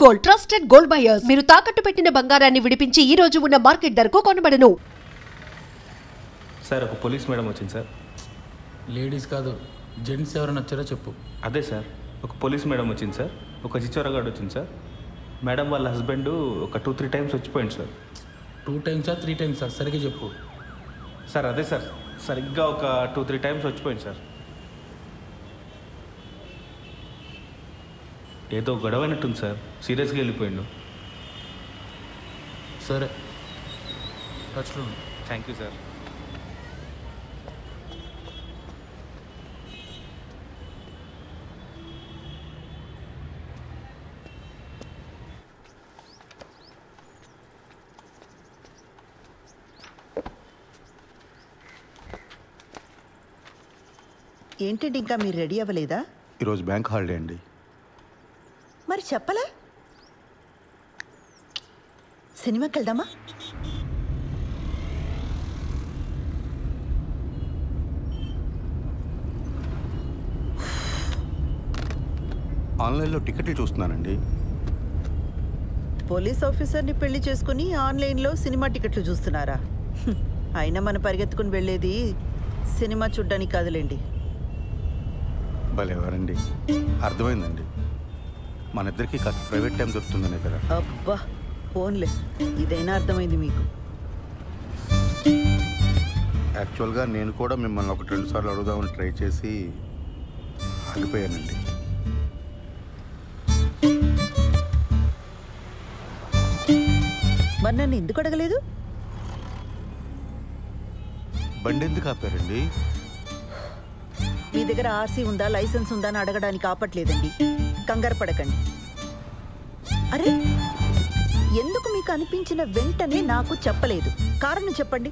Gold, trusted gold buyers. మీరు తాకట్టు పెట్టిన బంగారాన్ని విడిపించి ఈ రోజు ఉన్న మార్కెట్ ధరకు కొనబడను. సార్ ఒక పోలీస్ మేడం వచ్చింది సార్. లేడీస్ కాదు, జెంట్స్ ఎవరైనా వచ్చారో చెప్పు. అదే సార్, ఒక పోలీస్ మేడం వచ్చింది సార్. ఒక చిచ్చోరగాడు వచ్చింది సార్. మేడం వాళ్ళ హస్బెండ్ ఒక 2-3 టైమ్స్ వచ్చిపోయింది సార్. 2 టైమ్సా 3 టైమ్సా సరిగ్గా చెప్పు. సార్ అదే సార్, సరిగ్గా ఒక 2-3 టైమ్స్ వచ్చిపోయింది సార్. ఏదో గొడవ అయినట్టుంది సార్, సీరియస్గా వెళ్ళిపోయిండు. సరే, టచ్లో. Thank you sir. ఏంటండి ఇంకా మీరు రెడీ అవ్వలేదా? ఈరోజు బ్యాంక్ హాలిడే అండి. మరి చెప్పలే. సినిమాకి వెళ్దామా? ఆన్లైన్లో టికెట్లు చూస్తున్నానండి. పోలీస్ ఆఫీసర్ని పెళ్లి చేసుకుని ఆన్లైన్లో సినిమా టికెట్లు చూస్తున్నారా? అయినా మనం పరిగెత్తుకుని వెళ్ళేది సినిమా చూడ్డానికి కాదులేండి. భలేవారండి, అర్థమైందండి. మన ఇద్దరికి కాస్త ప్రైవేట్ టైం దొరుకుతుందనే కదా. అబ్బా ఫోన్లే, ఇదైనా అర్థమైంది మీకు. యాక్చువల్గా నేను కూడా మిమ్మల్ని 1-2 సార్లు అడుగుదామని ట్రై చేసి ఆగిపోయానండి. మరి నన్ను ఎందుకు అడగలేదు? బండి ఎందుకు ఆపారండి? మీ దగ్గర ఆర్సీ ఉందా, లైసెన్స్ ఉందా అని అడగడానికి ఆపట్లేదండి. కంగారు పడకండి. అరే, ఎందుకు మీకు అనిపించిన వెంటనే నాకు చెప్పలేదు? కారణం చెప్పండి.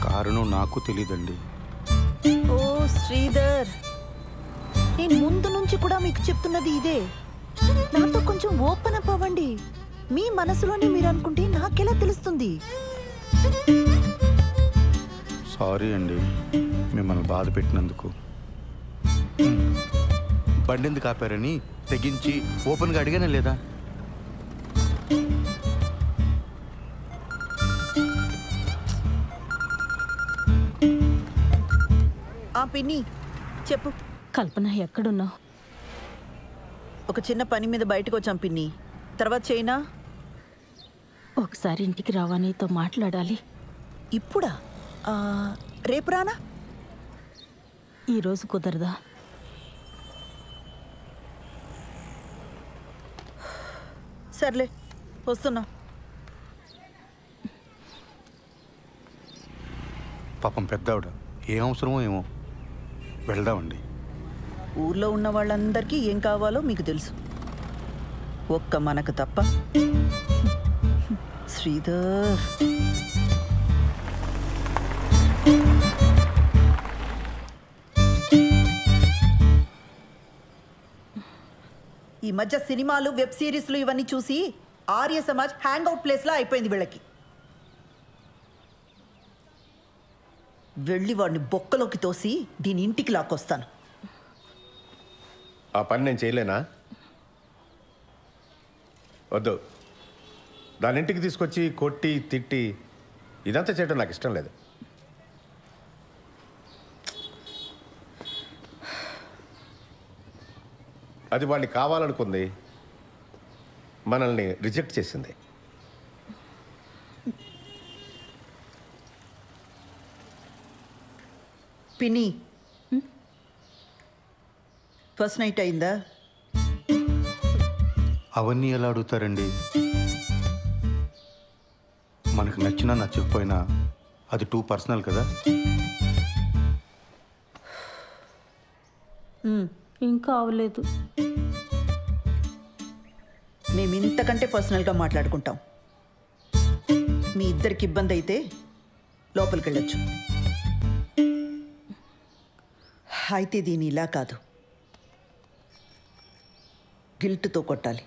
కారణం నాకు తెలీదండి. ఓ శ్రీధర్, నేను ముందు నుంచి కూడా మీకు చెప్తున్నది ఇదే. నాతో కొంచెం ఓపెన్ అప్ అవ్వండి. మీ మనసులోనే మీరు అనుకుంటే నాకెలా తెలుస్తుంది? సారీ అండి మిమ్మల్ని బాధ పెట్టినందుకు. బండి ఎందుకు ఆపారని తెగించి ఓపెన్గా అడిగానే లేదా? ఆ పిన్ని చెప్పు. కల్పన ఎక్కడున్నావు? ఒక చిన్న పని మీద బయటకు వచ్చాం పిన్ని, తర్వాత చేయనా? ఒకసారి ఇంటికి రావా, నీతో మాట్లాడాలి. ఇప్పుడా? రేపు రానా? ఈరోజు కుదరదా? సర్లే, వస్తున్నా. పాపం పెద్దావిడ, ఏం అవసరమో ఏమో. వెళ్దామండి. ఊర్లో ఉన్న వాళ్ళందరికీ ఏం కావాలో మీకు తెలుసు, ఒక్క మనకు తప్ప. శ్రీధర్, ఈ మధ్య సినిమాలు, వెబ్ సిరీస్లు ఇవన్నీ చూసి ఆర్య సమాజ్ హ్యాంగ్అవుట్ ప్లేస్లా అయిపోయింది వీళ్ళకి. వెళ్ళి వాడిని బొక్కలోకి తోసి దీని ఇంటికి లాక్కొస్తాను. ఆ పని నేను చేయలేనా? వద్దు, దాని ఇంటికి తీసుకొచ్చి కొట్టి తిట్టి ఇదంతా చేయడం నాకు ఇష్టం లేదు. అది వాడిని కావాలనుకుంది, మనల్ని రిజెక్ట్ చేసింది. పిన్ని, ఫస్ట్ నైట్ అయిందా? అవన్నీ ఎలా అడుగుతారండి? మనకు నచ్చినా నచ్చకపోయినా అది టూ పర్సనల్ కదా. ఇంకా అవలేదు. మేము ఇంతకంటే పర్సనల్గా మాట్లాడుకుంటాం. మీ ఇద్దరికి ఇబ్బంది అయితే లోపలికి వెళ్ళొచ్చు. అయితే దీని ఇలా కాదు, గిల్ట్తో కొట్టాలి.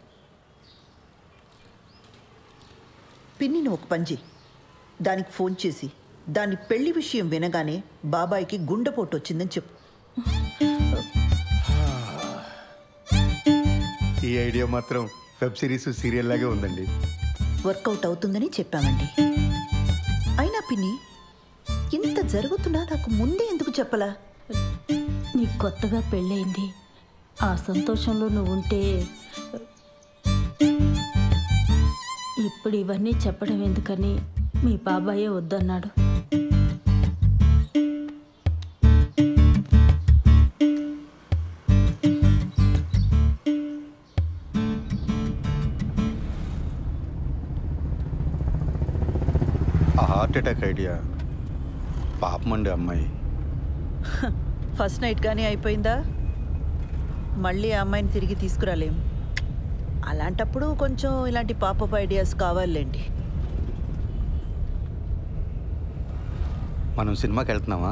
పిన్నిని ఒక పంజి దానికి ఫోన్ చేసి దాని పెళ్లి విషయం వినగానే బాబాయికి గుండెపోటు వచ్చిందని చెప్పు. ఈ ఐడియా మాత్రం వెబ్ సిరీస్ సీరియల్ లాగే ఉందండి. వర్కౌట్ అవుతుందని చెప్పామండి. అయినా పిన్ని, ఇంత జరుగుతున్నా నాకు ముందే ఎందుకు చెప్పలా? నీకు కొత్తగా పెళ్ళయింది, ఆ సంతోషంలో నువ్వు ఉంటే ఇప్పుడు ఇవన్నీ చెప్పడం ఎందుకని మీ బాబాయే వద్దన్నాడు. ఆ హార్ట్ అటాక్ ఐడియా పాపమండి అమ్మాయి. ఫస్ట్ నైట్ కానీ అయిపోయిందా? మళ్ళీ ఆ అమ్మాయిని తిరిగి తీసుకురాలేం. అలాంటప్పుడు కొంచెం ఇలాంటి పాపప్ ఐడియాస్ కావాలండి. మనం సినిమాకి వెళ్తున్నామా?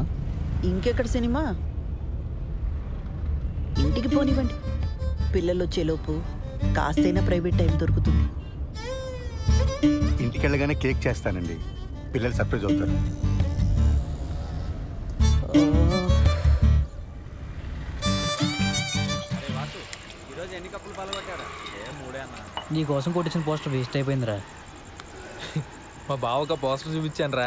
ఇంకెక్కడ సినిమా? ఇంటికి పోనివ్వండి. పిల్లలు వచ్చేలోపు కాస్తైనా ప్రైవేట్ టైం దొరుకుతుంది. ఇంటికి వెళ్ళగానే కేక్ చేస్తానండి, పిల్లలు సర్ప్రైజ్ అవుతారు. నీ కోసం కొట్టించిన పోస్టర్ వేస్ట్ అయిపోయిందిరా. మా బావ ఒక పోస్టర్ చూపించాను రా,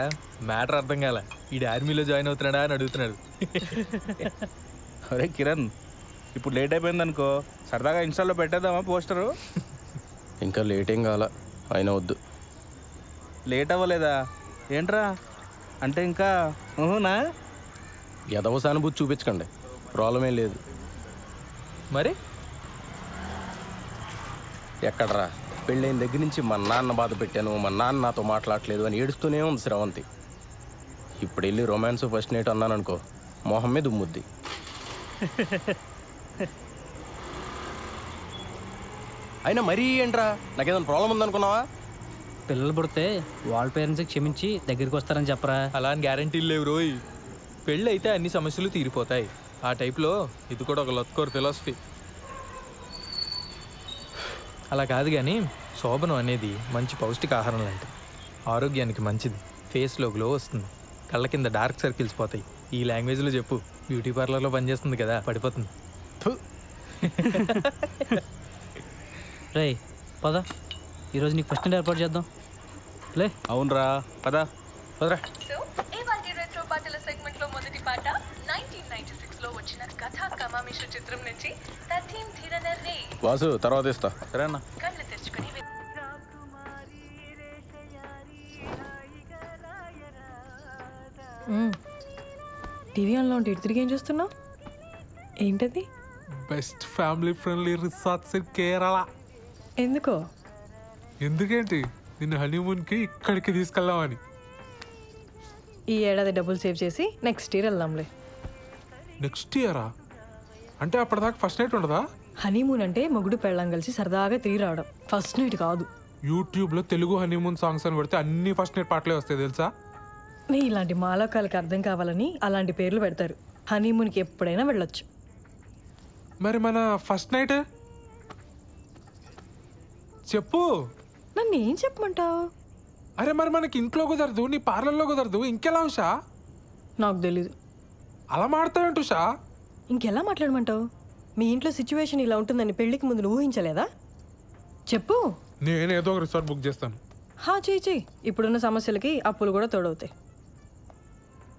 మ్యాటర్ అర్థం కాల. ఈ ఆర్మీలో జాయిన్ అవుతున్నాడా అని అడుగుతున్నాడు. అరే కిరణ్, ఇప్పుడు లేట్ అయిపోయింది అనుకో, సరదాగా ఇన్స్టాల్లో పెట్టేద్దామా పోస్టరు? ఇంకా లేట్ ఏం కాల, అయినా వద్దు. లేట్ అవ్వలేదా ఏంట్రా? అంటే ఇంకా ఊహునా? ఎదవ సానుభూతి చూపించకండి, ప్రాబ్లం ఏం లేదు. మరి ఎక్కడరా, పెళ్ళైన దగ్గర నుంచి మా నాన్న బాధ పెట్టాను, మా నాన్న నాతో మాట్లాడలేదు అని ఏడుస్తూనే ఉంది శ్రవంతి. ఇప్పుడు వెళ్ళి రొమాన్స్ ఫస్ట్ నైట్ అన్నాను అనుకో, మొహం మీద ఉమ్ముద్ది. అయినా మరీ ఏంట్రా, నాకేదైనా ప్రాబ్లం ఉందనుకున్నావా? పిల్లలు పుడితే వాళ్ళ పేరెంట్స్కి క్షమించి దగ్గరికి వస్తారని చెప్పరా. అలా అని గ్యారంటీలు లేవు రోయ్. పెళ్ళి అయితే అన్ని సమస్యలు తీరిపోతాయి. ఆ టైప్లో ఇది కూడా ఒక లత్కోర్ ఫిలాసఫీ. అలా కాదు కానీ శోభనం అనేది మంచి పౌష్టికాహారం లాంటిది. ఆరోగ్యానికి మంచిది, ఫేస్లో గ్లో వస్తుంది, కళ్ళ కింద డార్క్ సర్కిల్స్ పోతాయి. ఈ లాంగ్వేజ్లో చెప్పు, బ్యూటీ పార్లర్లో పనిచేస్తుంది కదా, పడిపోతుంది. రే పద, ఈరోజు నీకు ఫస్ట్ నైట్ ఏర్పాటు చేద్దాం. లే. అవునరా, పదా పదరా. రెట్రో పాటల సెగ్మెంట్ లో మొదటి పాట 1996 లో వచ్చిన కథా కమామిష చిత్రం నుంచి తథీం ధీరనర్రే. వాసు తర్వాత ఇస్తా. సరేనా? కళ్ళు తెరుచుకొని టీవీ ఆన్లో ఉంటే ఇటు తిరిగి ఏం చూస్తున్నావు? ఏంటది? Best family friendly resorts in Kerala. ఎందుకో? ఎందుకేంటి, నిన్ను హనీమూన్కి ఇక్కడికి తీసుకెళ్దామని. ఈ ఏడాది డబ్బులు సేవ్ చేసి నెక్స్ట్ ఇయర్ వెళ్దాంలే. నెక్స్ట్ ఇయరా? అంటే అప్పటిదాకా ఫస్ట్ నైట్ ఉండదా? హనీమూన్ అంటే మొగుడు పెళ్ళం కలిసి సరదాగా తిరిగి రావడం, ఫస్ట్ నైట్ కాదు. యూట్యూబ్లో తెలుగు హనీమూన్ సాంగ్స్ అని కొడితే అన్ని ఫస్ట్ నైట్ పాటలే వస్తాయి తెలుసా? నీ ఇలాంటి మాలోకాలకి అర్థం కావాలని అలాంటి పేర్లు పెడతారు. హనీమూన్కి ఎప్పుడైనా వెళ్ళొచ్చు. మరి మన ఫస్ట్ నైట్ చెప్పు. నన్ను ఏం చెప్పమంటావు? అరే మరి మనకి ఇంట్లో కుదరదు, నీ పార్లర్లో కుదరదు, ఇంకెలా ఉషా? నాకు తెలీదు. అలా మాట్లాడతావేంటి ఉషా? ఇంకెలా మాట్లాడమంటావు? మీ ఇంట్లో సిచ్యువేషన్ ఇలా ఉంటుందని పెళ్లికి ముందు నువ్వు ఊహించలేదా? చెప్పు. నేనేదో ఒక రిసార్ట్ బుక్ చేస్తాను. చెయ్యి. ఇప్పుడున్న సమస్యలకి అప్పులు కూడా తోడవుతాయి.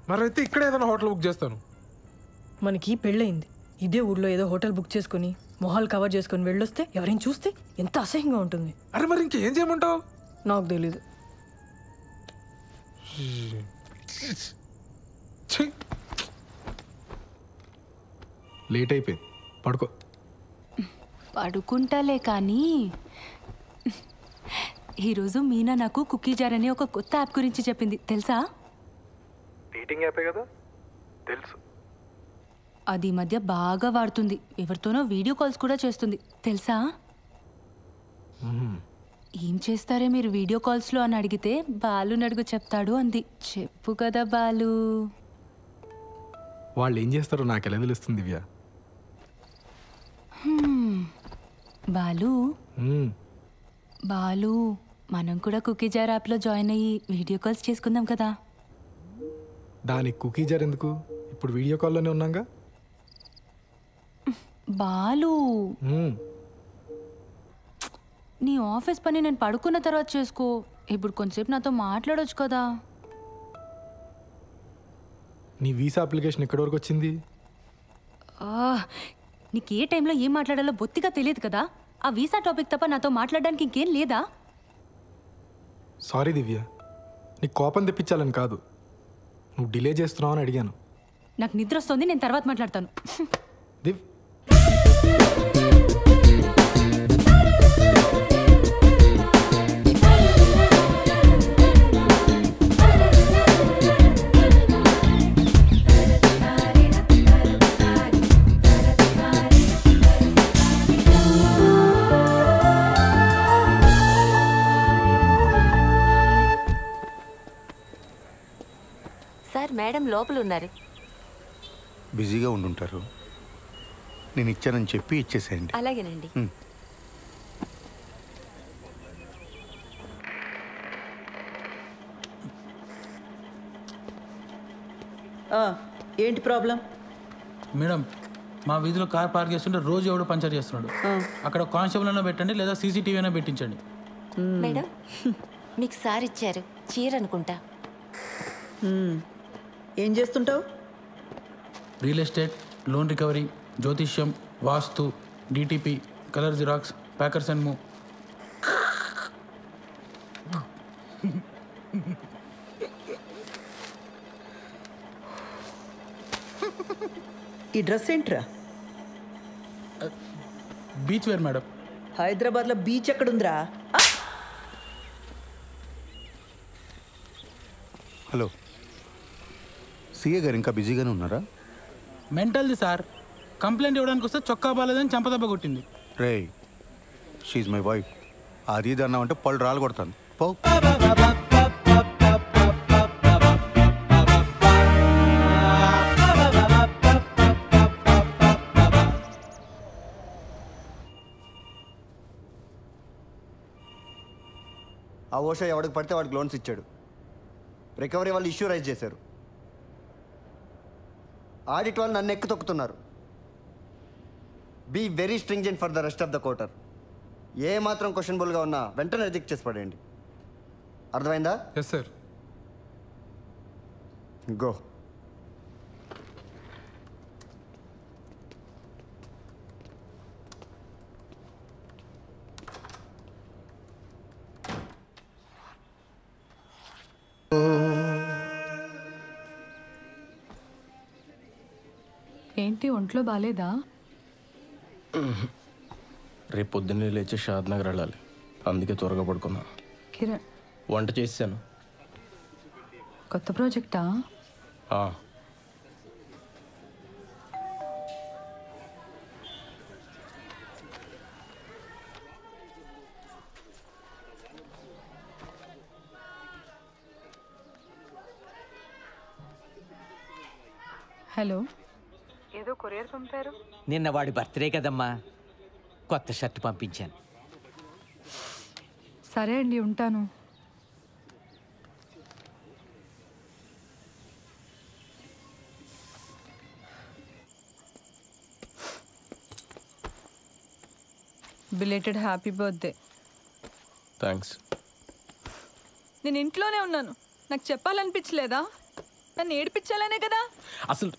మరి అయితే ఇక్కడ ఏదైనా హోటల్ బుక్ చేస్తాను. మనకి పెళ్ళయింది, ఇదే ఊర్లో ఏదో హోటల్ బుక్ చేసుకుని మొహాలు కవర్ చేసుకుని వెళ్ళొస్తే ఎవరైనా చూస్తే ఎంత అసహ్యంగా ఉంటుంది. అరే మరి ఇంకేం చేయమంటావు? నాకు తెలీదు. లేట్ అయిపోయింది, పడుకో. పడుకుంటాలే కానీ ఈరోజు మీనా నాకు కుకీ జార్ అనే ఒక కొత్త యాప్ గురించి చెప్పింది, తెలుసా? డేటింగ్ యాపే కదా, తెలుసు. అది ఈ మధ్య బాగా వాడుతుంది, ఎవరితోనో వీడియో కాల్స్ కూడా చేస్తుంది, తెలుసా? ఏం చేస్తారే మీరు వీడియో కాల్స్లో అని అడిగితే బాలు నడుగు చెప్తాడు అంది. చెప్పు కదా బాలు. వాళ్ళు ఏం చేస్తారో నాకు ఎలా తెలుస్తుంది దివ్య? బాలు బాలు మనం కూడా కుకీ జార్ యాప్లో జాయిన్ అయ్యి వీడియో కాల్స్ చేసుకుందాం కదా. దానికి కుకీ జార్ ఎందుకు? ఇప్పుడు వీడియో కాల్లోనే ఉన్నాగా. బాలు నీ ఆఫీస్ పని నేను పడుకున్న తర్వాత చేసుకో. ఇప్పుడు కొంచెంసేపు నాతో మాట్లాడొచ్చు కదా. నీ వీసా అప్లికేషన్ ఎక్కడి వరకు వచ్చింది? నీకు ఏ టైంలో ఏం మాట్లాడాలో బొత్తిగా తెలియదు కదా. ఆ వీసా టాపిక్ తప్ప నాతో మాట్లాడడానికి ఇంకేం లేదా? సారీ దివ్య, నీకు కోపం తెప్పించాలని కాదు, నువ్వు డిలే చేస్తున్నావు అని అడిగాను. నాకు నిద్ర వస్తుంది, నేను తర్వాత మాట్లాడతాను. దివ్ సార్, మేడం లోపల ఉన్నారు. బిజీగా ఉండుంటారు. నేను ఇచ్చానని చెప్పి ఇచ్చేసేయండి. అలాగేనండి. ఏంటి ప్రాబ్లం? మేడం, మా వీధిలో కార్ పార్క్ చేస్తుంటే రోజు ఎవడో పంచర్ చేస్తున్నాడు. అక్కడ కానిస్టేబుల్ అయినా పెట్టండి, లేదా సీసీటీవీ అయినా పెట్టించండి. మేడం, మీకు సార్ ఇచ్చారు చీర అనుకుంటా. ఏం చేస్తుంటావు? రియల్ ఎస్టేట్, లోన్ రికవరీ, జ్యోతిష్యం, వాస్తు, DTP, colour xerox, packers and move. ఈ డ్రెస్ ఏంట్రా? Beach wear madam. హైదరాబాద్లో బీచ్ ఎక్కడుందిరా? హలో, సిఏ గారు ఇంకా బిజీగానే ఉన్నారా? మెంటల్ది సార్. కంప్లైంట్ ఇవ్వడానికి వస్తే చొక్కా బాలేదని చంపదెబ్బ కొట్టింది. రే, షీఈ్ మై వైఫ్. అది ఇది అన్నావంటే పళ్ళు రాలు కొడతాను. పో. ఆ ఓషా ఎవడికి పడితే వాడికి లోన్స్ ఇచ్చాడు. రికవరీ వాళ్ళు ఇష్యూ రైజ్ చేశారు. ఆడిట్ వాళ్ళు నన్ను ఎక్కు తొక్కుతున్నారు. Be very stringent for the rest of the quarter. ఏ మాత్రం క్వశ్చనబుల్గా ఉన్నా వెంటనే రిజెక్ట్ చేసి పడేయండి. అర్థమైందా? Yes sir. గో. ఏంటి, ఒంట్లో బాలేదా? రేపు పొద్దున్నే లేచి షాద్ నగర్ వెళ్ళాలి, అందుకే త్వరగా పడుకున్నా. కిరణ్, వంట చేశాను. కొత్త ప్రాజెక్టా? హలో, ఏదో కొరియర్ పంపారు. నిన్న వాడి బర్త్డే కదమ్మా, కొత్త షర్ట్ పంపించాను. సరే అండి, ఉంటాను. Belated happy birthday. థ్యాంక్స్. నేను ఇంట్లోనే ఉన్నాను, నాకు చెప్పాలనిపించలేదా? నన్ను ఏడిపించాలనే కదా. అసలు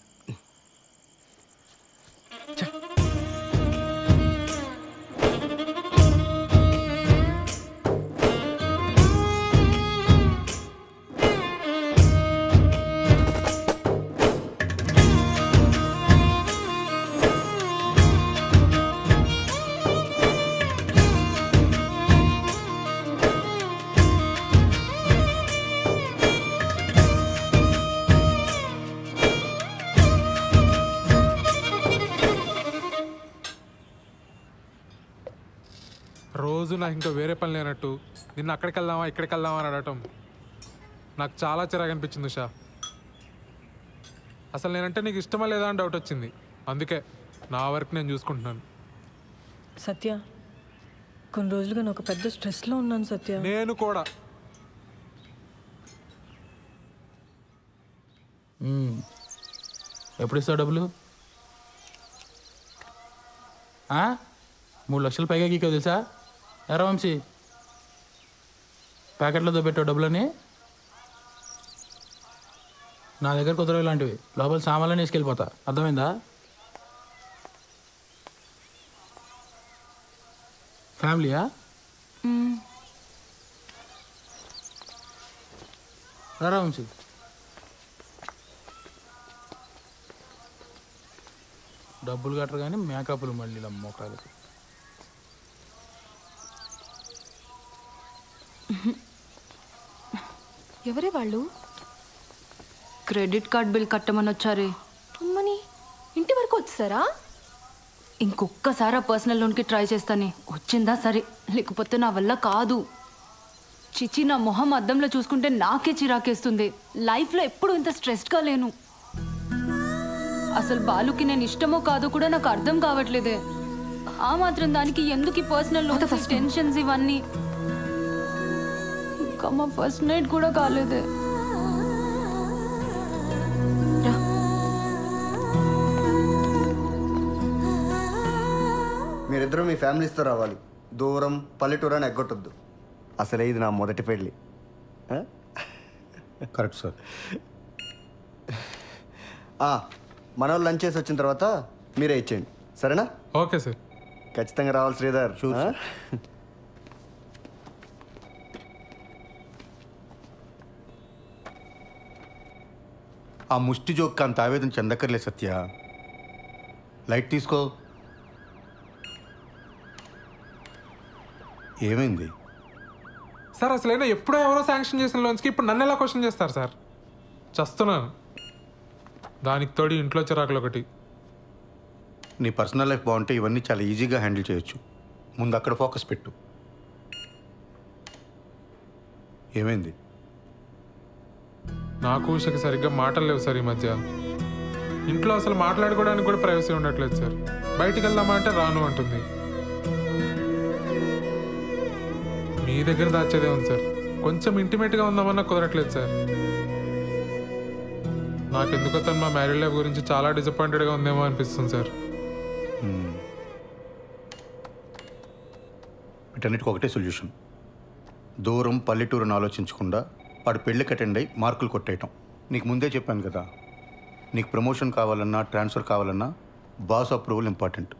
రోజు నాకు ఇంకా వేరే పని లేనట్టు నిన్న అక్కడికి వెళ్దామా ఇక్కడికి వెళ్దామా అని అడగటం నాకు చాలా చిరాకు అనిపించింది ఉషా. అసలు నేనంటే నీకు ఇష్టమా లేదా అని డౌట్ వచ్చింది, అందుకే నా వర్క్ నేను చూసుకుంటున్నాను. సత్య, కొన్ని రోజులుగా నేను ఒక పెద్ద స్ట్రెస్లో ఉన్నాను సత్య. నేను కూడా. ఎప్పుడు ఇస్తావు డబ్బులు? 3 లక్షలు పైగా గీకో తెలుసా? ఎరా వంశీ ప్యాకెట్లతో పెట్టావు డబ్బులని నా దగ్గర కుదరవు ఇలాంటివి. లోపల సామాన్లని వేసుకెళ్ళిపోతా. అర్థమైందా? ఫ్యామిలీయా? రా వంశీ. డబ్బులు కట్టరు కానీ మేకప్లు మళ్ళీ ఇలా మోకాలకి. ఎవరే వాళ్ళు? క్రెడిట్ కార్డ్ బిల్ కట్టమని వచ్చారే. అమ్మని ఇంటి వరకు వచ్చారా? ఇంకొక్కసారి ఆ పర్సనల్ లోన్కి ట్రై చేస్తానే. వచ్చిందా సరే, లేకపోతే నా వల్ల కాదు. చిచి, నా మొహం అద్దంలో చూసుకుంటే నాకే చిరాకేస్తుంది. లైఫ్లో ఎప్పుడు ఇంత స్ట్రెస్డ్గా లేను. అసలు బాలుకి నేను ఇష్టమో కాదో కూడా నాకు అర్థం కావట్లేదే. ఆ మాత్రం దానికి ఎందుకు ఈ పర్సనల్ లోన్స్, టెన్షన్స్ ఇవన్నీ? ఇంకా మా ఫస్ట్ నైట్ కూడా కాలేదే. మీరిద్దరూ మీ ఫ్యామిలీస్తో రావాలి. దూరం పల్లెటూరు అని ఎగ్గొట్టొద్దు. అసలే ఇది నా మొదటి పెళ్ళి. Correct sir. మన వాళ్ళు లంచ్ చేసి వచ్చిన తర్వాత మీరే ఇచ్చేయండి, సరేనా? Okay sir. ఖచ్చితంగా రావాలి శ్రీధర్. ఆ ముష్టి జోక్ అంత ఆవేదన చెందక్కర్లే సత్య. లైట్ తీసుకో. ఏమైంది సార్? అసలైనా ఎప్పుడో ఎవరో శాంక్షన్ చేసిన లోన్స్కి ఇప్పుడు నన్ను ఎలా క్వశ్చన్ చేస్తారు సార్? చస్తున్నాను. దానికి తోడి ఇంట్లో చిరాకులు ఒకటి. నీ పర్సనల్ లైఫ్ బాగుంటే ఇవన్నీ చాలా ఈజీగా హ్యాండిల్ చేయొచ్చు. ముందు అక్కడ ఫోకస్ పెట్టు. ఏమైంది? నాకు ఉషకి సరిగ్గా మాటలు లేవు సార్ ఈ మధ్య. ఇంట్లో అసలు మాట్లాడుకోవడానికి కూడా ప్రైవసీ ఉండట్లేదు సార్. బయటికి వెళ్దామా అంటే రాను అంటుంది. మీ దగ్గర దాచేదే ఉంది సార్. కొంచెం ఇంటిమేట్గా ఉందామన్నా కుదరట్లేదు సార్. నాకెందుకో తను మా మ్యారీడ్ లైఫ్ గురించి చాలా డిసప్పాయింటెడ్గా ఉందేమో అనిపిస్తుంది సార్. వీటన్నిటికి ఒకటే సొల్యూషన్. దూరం పల్లెటూరుని ఆలోచించకుండా వాడు పెళ్ళికి అటెండ్ అయ్యి మార్కులు కొట్టేయటం. నీకు ముందే చెప్పాను కదా, నీకు ప్రమోషన్ కావాలన్నా ట్రాన్స్ఫర్ కావాలన్నా బాస్ అప్రూవల్ ఇంపార్టెంట్.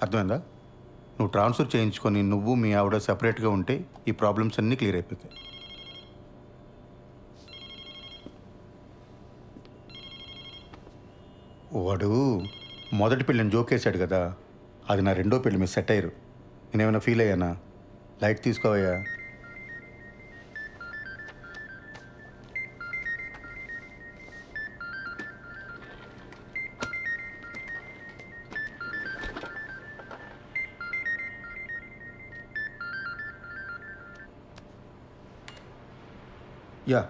అర్థమైందా? నువ్వు ట్రాన్స్ఫర్ చేయించుకొని నువ్వు మీ ఆవిడ సెపరేట్గా ఉంటే ఈ ప్రాబ్లమ్స్ అన్నీ క్లియర్ అయిపోతాయి. వాడు మొదటి పెళ్ళిని జోకేశాడు కదా, అది నా రెండో పెళ్ళి మీద సెట్ అయ్యారు. నేనేమైనా ఫీల్ అయ్యానా? లైట్ తీసుకోవయ్యా. యా,